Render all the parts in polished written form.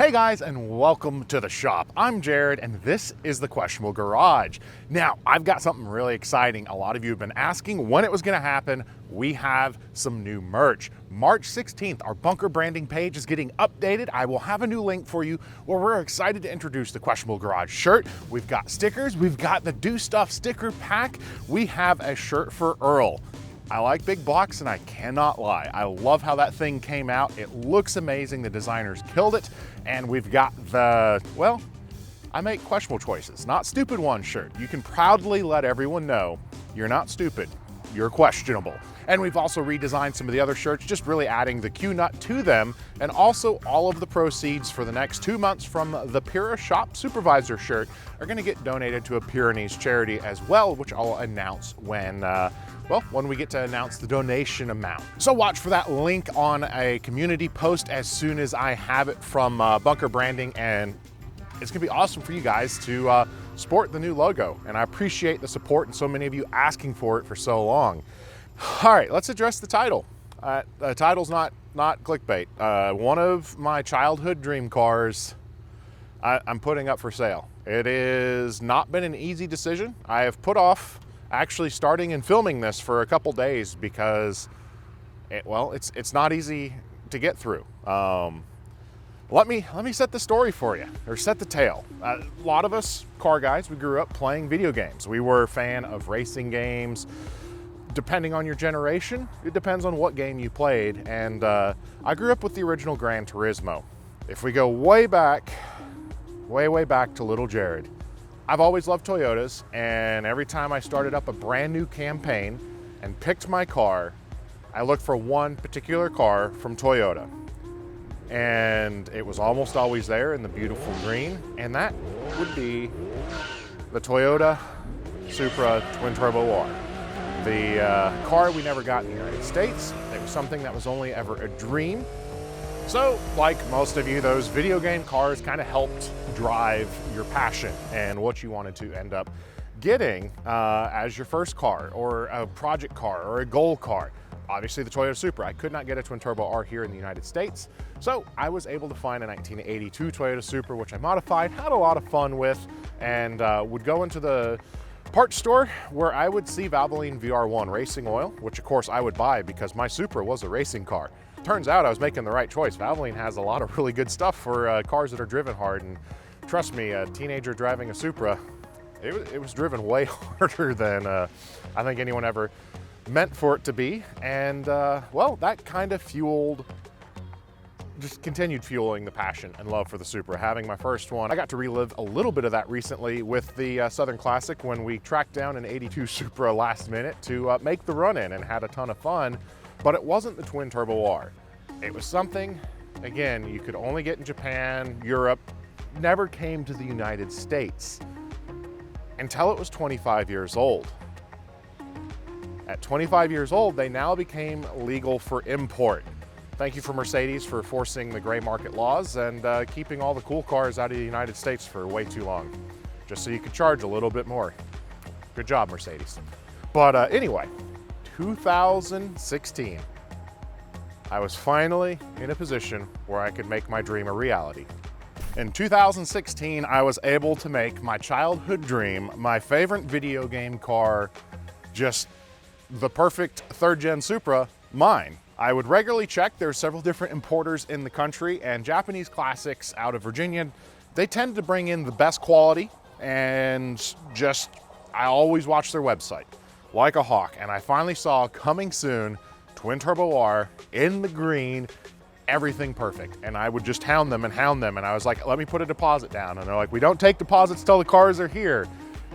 Hey guys, and welcome to the shop. I'm Jared, and this is the Questionable Garage. Now, I've got something really exciting. A lot of you have been asking when it was gonna happen. We have some new merch. March 16th, our bunker branding page is getting updated. I will have a new link for you where we're excited to introduce the Questionable Garage shirt. We've got stickers, we've got the Do Stuff sticker pack. We have a shirt for Earl. I like big blocks, and I cannot lie. I love how that thing came out. It looks amazing. The designers killed it. And we've got the, well, I make questionable choices, not stupid ones shirt. You can proudly let everyone know you're not stupid, you're questionable. And we've also redesigned some of the other shirts, just really adding the Q nut to them. And also all of the proceeds for the next 2 months from the Pura Shop Supervisor shirt are gonna get donated to a Pyrenees charity as well, which I'll announce when we get to announce the donation amount. So watch for that link on a community post as soon as I have it from Bunker Branding, and it's gonna be awesome for you guys to sport the new logo. And I appreciate the support and so many of you asking for it for so long. All right, let's address the title. The title's not clickbait. One of my childhood dream cars, I'm putting up for sale. It has not been an easy decision. I have put off actually starting and filming this for a couple days because it's not easy to get through. Let me set the story for you, or set the tale. A lot of us car guys, we grew up playing video games. We were a fan of racing games. Depending on your generation, it depends on what game you played. And I grew up with the original Gran Turismo. If we go way back to little Jared, I've always loved Toyotas, and every time I started up a brand new campaign and picked my car, I looked for one particular car from Toyota. And it was almost always there in the beautiful green, and that would be the Toyota Supra Twin Turbo R. The car we never got in the United States. It was something that was only ever a dream. So, like most of you, those video game cars kind of helped drive your passion and what you wanted to end up getting as your first car, or a project car, or a goal car. Obviously the Toyota Supra. I could not get a Twin Turbo R here in the United States, so I was able to find a 1982 Toyota Supra, which I modified, had a lot of fun with, and would go into the parts store where I would see Valvoline VR1 racing oil, which of course I would buy because my Supra was a racing car. Turns out I was making the right choice. Valvoline has a lot of really good stuff for cars that are driven hard, and trust me, a teenager driving a Supra, it was driven way harder than I think anyone ever meant for it to be. And well, that kind of just continued fueling the passion and love for the Supra. Having my first one, I got to relive a little bit of that recently with the Southern Classic when we tracked down an 82 Supra last minute to make the run in, and had a ton of fun. But it wasn't the Twin Turbo R. It was something, again, you could only get in Japan, Europe, never came to the United States until it was 25 years old. At 25 years old, they now became legal for import. Thank you for Mercedes for forcing the gray market laws and keeping all the cool cars out of the United States for way too long, just so you could charge a little bit more. Good job, Mercedes. But anyway, 2016, I was finally in a position where I could make my dream a reality. In 2016, I was able to make my childhood dream, my favorite video game car, just the perfect third-gen Supra, mine. I would regularly check. There are several different importers in the country, and Japanese classics out of Virginia, they tend to bring in the best quality, and I always watch their website like a hawk. And I finally saw coming soon, Twin Turbo R in the green, everything perfect. And I would just hound them. And I was like, let me put a deposit down. And they're like, we don't take deposits till the cars are here.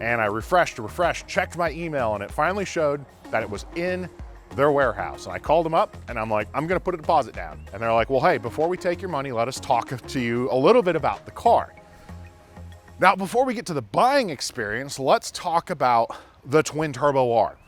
And I refreshed, checked my email, and it finally showed that it was in their warehouse. And I called them up, and I'm like, I'm gonna put a deposit down. And they're like, well, hey, before we take your money, let us talk to you a little bit about the car. Now, before we get to the buying experience, let's talk about the Twin Turbo R.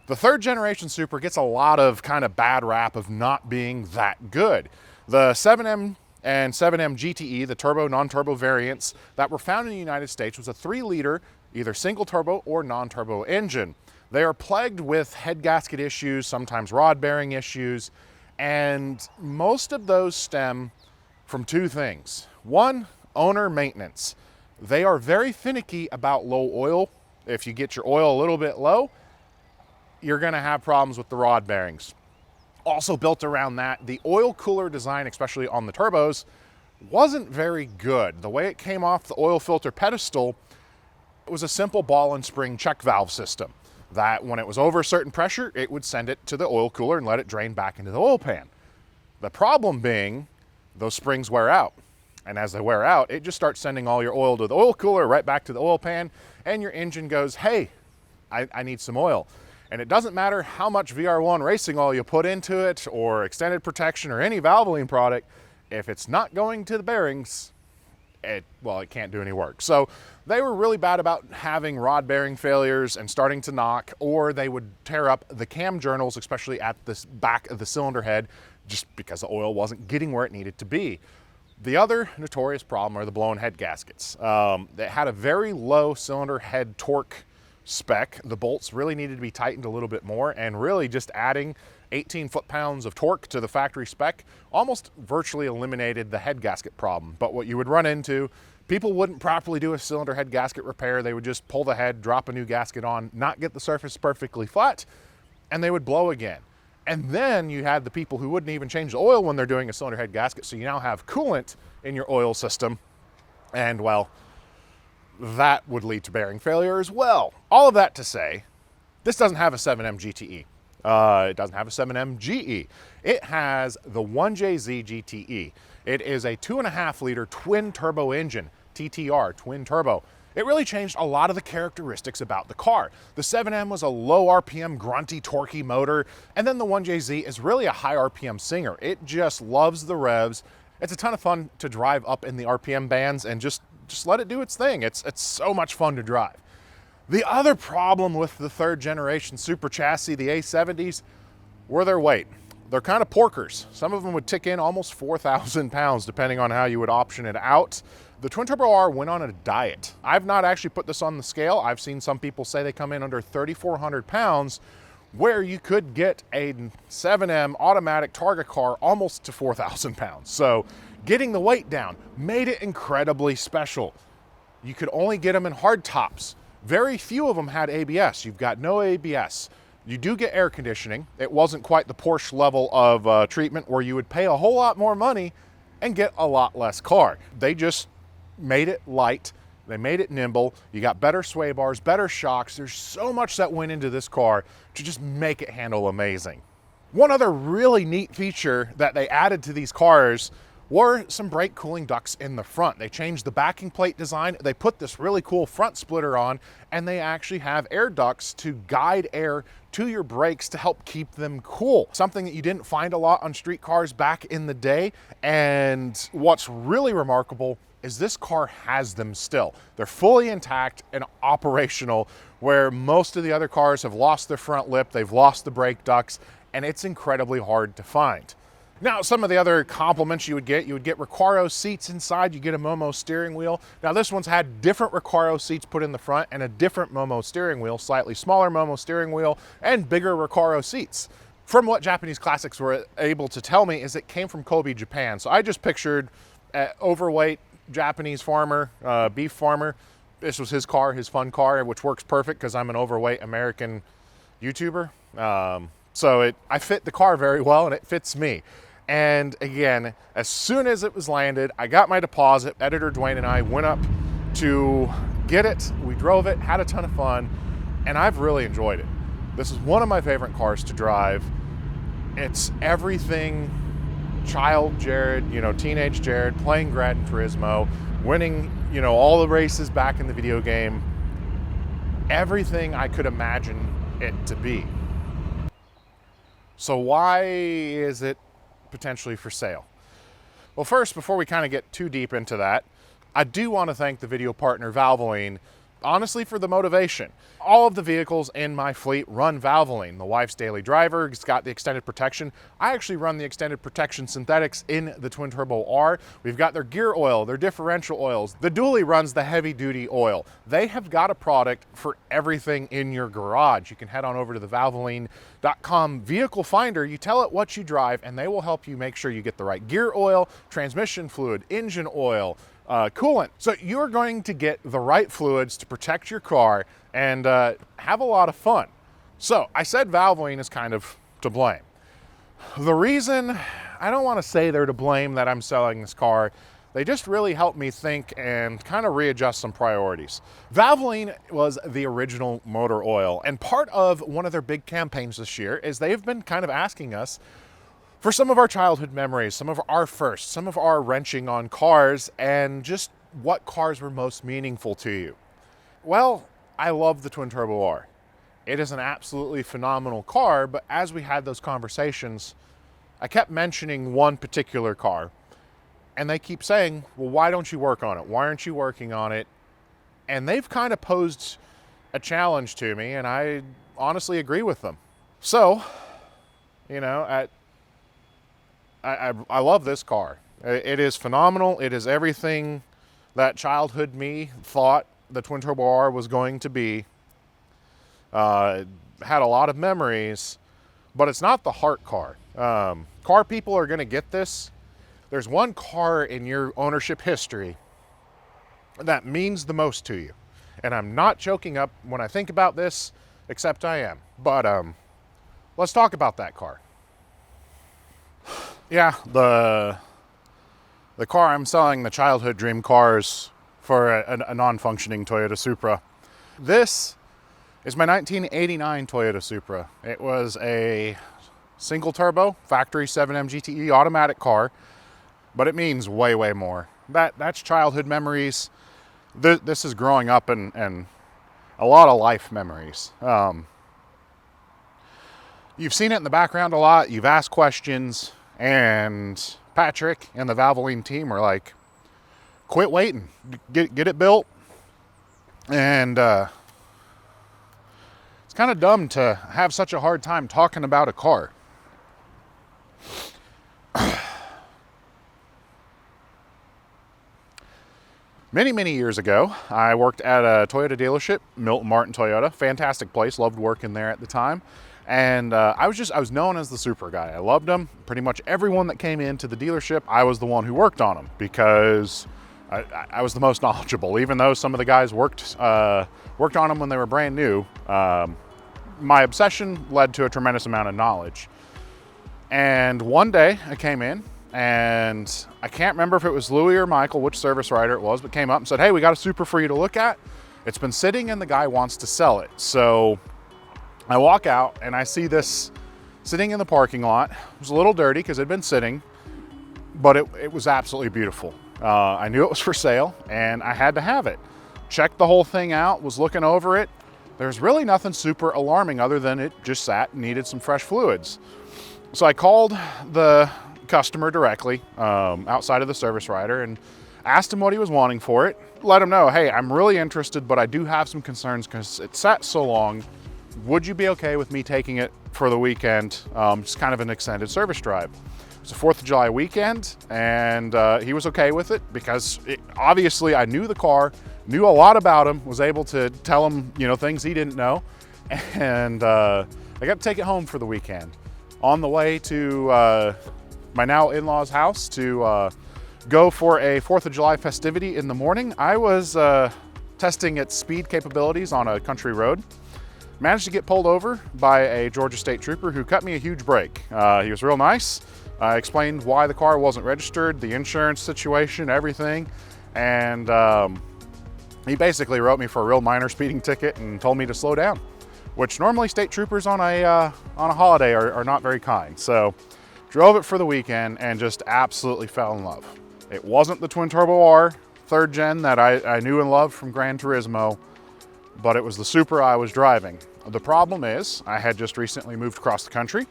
The third generation Supra gets a lot of kind of bad rap of not being that good. The 7M and 7M GTE, the turbo, non-turbo variants that were found in the United States, was a 3-liter, either single turbo or non-turbo engine. They are plagued with head gasket issues, sometimes rod bearing issues, and most of those stem from two things. One, owner maintenance. They are very finicky about low oil. If you get your oil a little bit low, you're going to have problems with the rod bearings. Also built around that, the oil cooler design, especially on the turbos, wasn't very good. The way it came off the oil filter pedestal, it was a simple ball and spring check valve system that when it was over a certain pressure, it would send it to the oil cooler and let it drain back into the oil pan. The problem being those springs wear out. And as they wear out, it just starts sending all your oil to the oil cooler, right back to the oil pan, and your engine goes, hey, I need some oil. And it doesn't matter how much VR1 racing oil you put into it, or extended protection, or any Valvoline product, if it's not going to the bearings, it can't do any work. So they were really bad about having rod bearing failures and starting to knock, or they would tear up the cam journals, especially at the back of the cylinder head, just because the oil wasn't getting where it needed to be. The other notorious problem are the blown head gaskets. They had a very low cylinder head torque spec. The bolts really needed to be tightened a little bit more, and really just adding 18 foot-pounds of torque to the factory spec almost virtually eliminated the head gasket problem. But what you would run into, people wouldn't properly do a cylinder head gasket repair. They would just pull the head, drop a new gasket on, not get the surface perfectly flat, and they would blow again. And then you had the people who wouldn't even change the oil when they're doing a cylinder head gasket, so you now have coolant in your oil system, and well, that would lead to bearing failure as well. All of that to say, this doesn't have a 7M GTE. It doesn't have a 7M GE. It has the 1JZ GTE. It is a 2.5 liter twin turbo engine, TTR, twin turbo. It really changed a lot of the characteristics about the car. The 7M was a low RPM, grunty, torquey motor, and then the 1JZ is really a high RPM singer. It just loves the revs. It's a ton of fun to drive up in the RPM bands and just let it do its thing. It's so much fun to drive. The other problem with the third generation super chassis, the A70s, were their weight. They're kind of porkers. Some of them would tick in almost 4,000 pounds depending on how you would option it out. The Twin Turbo R went on a diet. I've not actually put this on the scale. I've seen some people say they come in under 3,400 pounds, where you could get a 7M automatic Targa car almost to 4,000 pounds. So getting the weight down made it incredibly special. You could only get them in hard tops. Very few of them had ABS. You've got no ABS. You do get air conditioning. It wasn't quite the Porsche level of treatment where you would pay a whole lot more money and get a lot less car. They just made it light. They made it nimble. You got better sway bars, better shocks. There's so much that went into this car to just make it handle amazing. One other really neat feature that they added to these cars were some brake cooling ducts in the front. They changed the backing plate design. They put this really cool front splitter on, and they actually have air ducts to guide air to your brakes to help keep them cool. Something that you didn't find a lot on street cars back in the day. And what's really remarkable is this car has them still. They're fully intact and operational, where most of the other cars have lost their front lip, they've lost the brake ducts, and it's incredibly hard to find. Now, some of the other compliments you would get Recaro seats inside, you get a Momo steering wheel. Now, this one's had different Recaro seats put in the front and a different Momo steering wheel, slightly smaller Momo steering wheel and bigger Recaro seats. From what Japanese Classics were able to tell me is it came from Kobe, Japan. So I just pictured an overweight Japanese farmer, beef farmer. This was his car, his fun car, which works perfect because I'm an overweight American YouTuber. So I fit the car very well and it fits me. And again, as soon as it was landed, I got my deposit. Editor Dwayne and I went up to get it. We drove it, had a ton of fun, and I've really enjoyed it. This is one of my favorite cars to drive. It's everything child Jared, teenage Jared, playing Gran Turismo, winning, all the races back in the video game. Everything I could imagine it to be. So why is it potentially for sale? Well, first, before we kind of get too deep into that, I do want to thank the video partner Valvoline honestly for the motivation. All of the vehicles in my fleet run Valvoline. The wife's daily driver has got the extended protection. I actually run the extended protection synthetics in the twin turbo R. We've got their gear oil, their differential oils. The dually runs the heavy duty oil. They have got a product for everything in your garage. You can head on over to the Valvoline.com vehicle finder. You tell it what you drive and they will help you make sure you get the right gear oil, transmission fluid, engine oil, coolant. So you're going to get the right fluids to protect your car and have a lot of fun. So I said Valvoline is kind of to blame. The reason, I don't want to say they're to blame that I'm selling this car, they just really helped me think and kind of readjust some priorities. Valvoline was the original motor oil, and part of one of their big campaigns this year is they've been kind of asking us for some of our childhood memories, some of our firsts, some of our wrenching on cars, and just what cars were most meaningful to you. Well, I love the twin turbo R. It is an absolutely phenomenal car, but as we had those conversations, I kept mentioning one particular car, and they keep saying, well, why don't you work on it? Why aren't you working on it? And they've kind of posed a challenge to me, and I honestly agree with them. So, you know, I love this car. It is phenomenal. It is everything that childhood me thought the twin turbo R was going to be. Had a lot of memories, but it's not the heart car. Car people are going to get this. There's one car in your ownership history that means the most to you. And I'm not joking up when I think about this, except I am. But let's talk about that car. Yeah, the car I'm selling, the childhood dream cars for a non-functioning Toyota Supra. This is my 1989 Toyota Supra. It was a single turbo, factory 7M GTE automatic car, but it means way, way more. That's childhood memories. This is growing up and a lot of life memories. You've seen it in the background a lot. You've asked questions, and Patrick and the Valvoline team are like, quit waiting, get it built. And it's kind of dumb to have such a hard time talking about a car. Many, many years ago, I worked at a Toyota dealership, Milton Martin Toyota. Fantastic place, loved working there at the time. And I was known as the super guy. I loved them. Pretty much everyone that came into the dealership, I was the one who worked on them because I was the most knowledgeable. Even though some of the guys worked on them when they were brand new, my obsession led to a tremendous amount of knowledge. And one day I came in, and I can't remember if it was Louis or Michael, which service writer it was, but came up and said, hey, we got a Supra for you to look at. It's been sitting and the guy wants to sell it. So I walk out and I see this sitting in the parking lot. It was a little dirty because it had been sitting, but it was absolutely beautiful. I knew it was for sale and I had to have it. Checked the whole thing out, was looking over it. There's really nothing super alarming other than it just sat and needed some fresh fluids. So I called the customer directly outside of the service writer and asked him what he was wanting for it. Let him know, hey, I'm really interested, but I do have some concerns because it sat so long. Would you be okay with me taking it for the weekend? Just kind of an extended service drive. It was a 4th of July weekend, and he was okay with it because obviously I knew the car, knew a lot about him, was able to tell him, things he didn't know. And I got to take it home for the weekend. On the way to my now in-laws' house to go for a 4th of July festivity in the morning, I was testing its speed capabilities on a country road. Managed to get pulled over by a Georgia State Trooper who cut me a huge break. He was real nice. I explained why the car wasn't registered, the insurance situation, everything. And he basically wrote me for a real minor speeding ticket and told me to slow down, which normally state troopers on a holiday are not very kind. So drove it for the weekend and just absolutely fell in love. It wasn't the twin turbo R 3rd gen that I knew and loved from Gran Turismo, but it was the Supra I was driving. The problem is I had just recently moved across the country,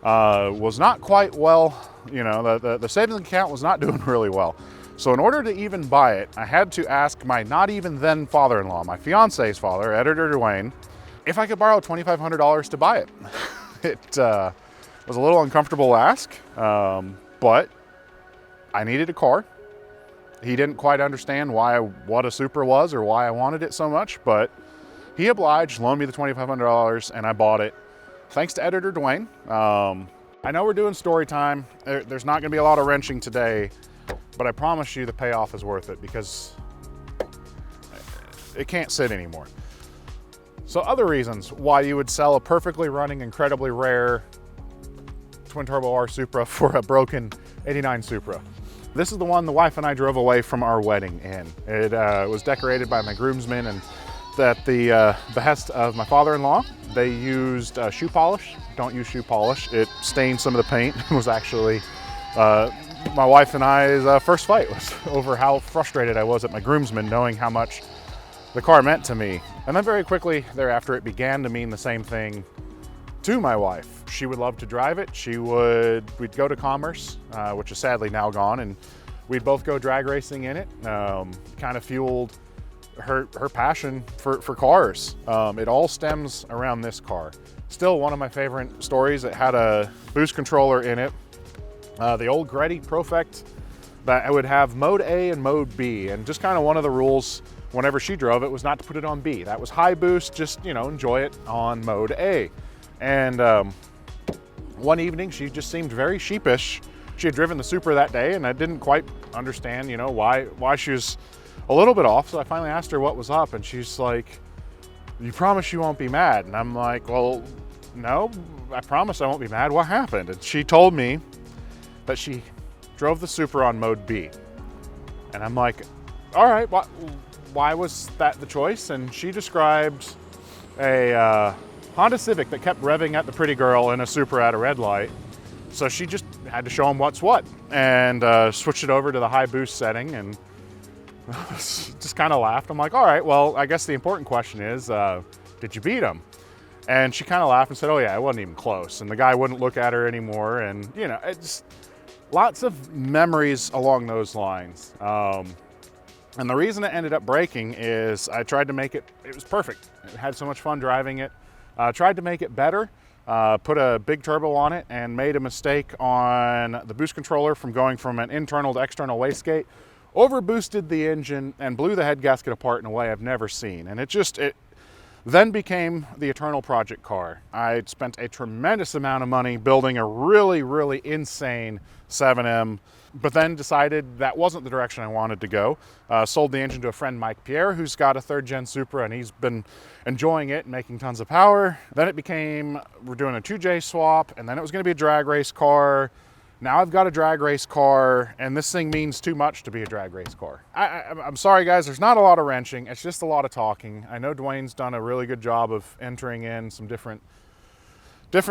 was not quite well, the savings account was not doing really well. So in order to even buy it, I had to ask my not even then father-in-law, my fiance's father, Editor Dwayne, if I could borrow $2,500 to buy it. It was a little uncomfortable to ask, but I needed a car. He didn't quite understand what a Supra was or why I wanted it so much, but he obliged, loaned me the $2,500, and I bought it. Thanks to Editor Dwayne. I know we're doing story time. There's not gonna be a lot of wrenching today, but I promise you the payoff is worth it because it can't sit anymore. So other reasons why you would sell a perfectly running, incredibly rare twin turbo R Supra for a broken 89 Supra. This is the one the wife and I drove away from our wedding in. It was decorated by my groomsmen, and at the behest of my father-in-law, they used shoe polish. Don't use shoe polish. It stained some of the paint. It was actually my wife and I's first fight was over how frustrated I was at my groomsmen knowing how much the car meant to me. And then very quickly thereafter, it began to mean the same thing to my wife. She would love to drive it. We'd go to Commerce, which is sadly now gone, and we'd both go drag racing in it. Kind of fueled her passion for cars. It all stems around this car. Still one of my favorite stories. It had a boost controller in it. The old Gretty Profect that I would have mode A and mode B, and just kind of one of the rules whenever she drove it was not to put it on B. That was high boost, just, enjoy it on mode A. And one evening she just seemed very sheepish. She had driven the Supra that day, and I didn't quite understand, why she was a little bit off. So I finally asked her what was up, and she's like, "You promise you won't be mad?" And I'm like, "Well, no, I promise I won't be mad. What happened?" And she told me that she drove the Supra on mode B. And I'm like, all right, why was that the choice? And she described a Honda Civic that kept revving at the pretty girl in a Supra at a red light. So she just had to show him what's what, and switched it over to the high boost setting, and just kind of laughed. I'm like, all right, well, I guess the important question is, did you beat him? And she kind of laughed and said, oh yeah, it wasn't even close. And the guy wouldn't look at her anymore. And it's lots of memories along those lines. And the reason it ended up breaking is I tried to make it was perfect. I had so much fun driving it. Tried to make it better, put a big turbo on it, and made a mistake on the boost controller from going from an internal to external wastegate. Overboosted the engine and blew the head gasket apart in a way I've never seen. And it then became the eternal project car. I spent a tremendous amount of money building a really, really insane 7M, but then decided that wasn't the direction I wanted to go. Sold the engine to a friend, Mike Pierre, who's got a 3rd gen Supra, and he's been enjoying it and making tons of power. Then it became, we're doing a 2J swap, and then it was gonna be a drag race car. Now I've got a drag race car, and this thing means too much to be a drag race car. I'm sorry guys, there's not a lot of wrenching, it's just a lot of talking. I know Dwayne's done a really good job of entering in some different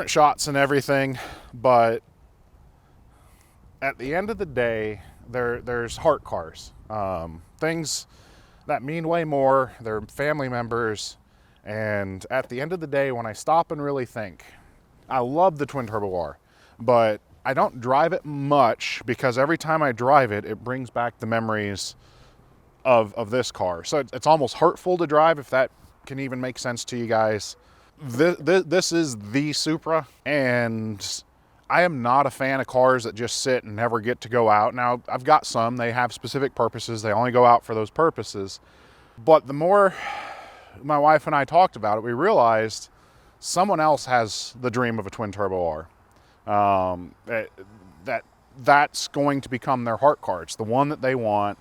shots and everything, but at the end of the day, there's heart cars. Things that mean way more, they're family members, and at the end of the day, when I stop and really think, I love the twin turbo R, but I don't drive it much because every time I drive it, it brings back the memories of this car. So it's almost hurtful to drive, if that can even make sense to you guys. This is the Supra, and I am not a fan of cars that just sit and never get to go out. Now, I've got some, they have specific purposes, they only go out for those purposes. But the more my wife and I talked about it, we realized someone else has the dream of a twin turbo R. That's going to become their heart car. It's the one that they want,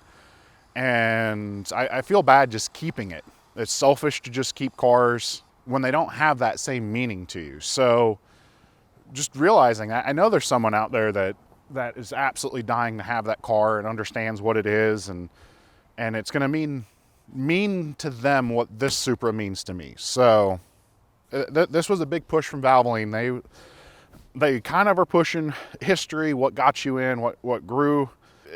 and I feel bad just keeping it. It's selfish to just keep cars when they don't have that same meaning to you. So just realizing that, I know there's someone out there that is absolutely dying to have that car and understands what it is, and it's going to mean to them what this Supra means to me. So this was a big push from Valvoline. They kind of are pushing history, what got you in, what grew.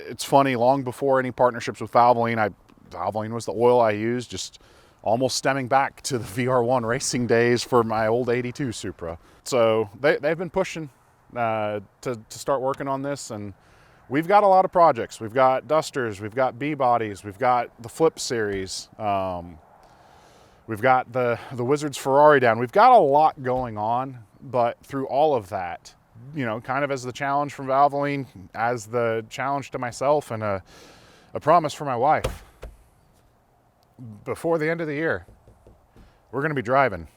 It's funny, long before any partnerships with Valvoline, Valvoline was the oil I used, just almost stemming back to the VR1 racing days for my old 82 Supra. So they've been pushing to start working on this, and we've got a lot of projects. We've got Dusters, we've got B-Bodies, we've got the Flip series, we've got the Wizards Ferrari down. We've got a lot going on, but through all of that, you know, kind of as the challenge from Valvoline, as the challenge to myself, and a promise for my wife, before the end of the year, we're going to be driving.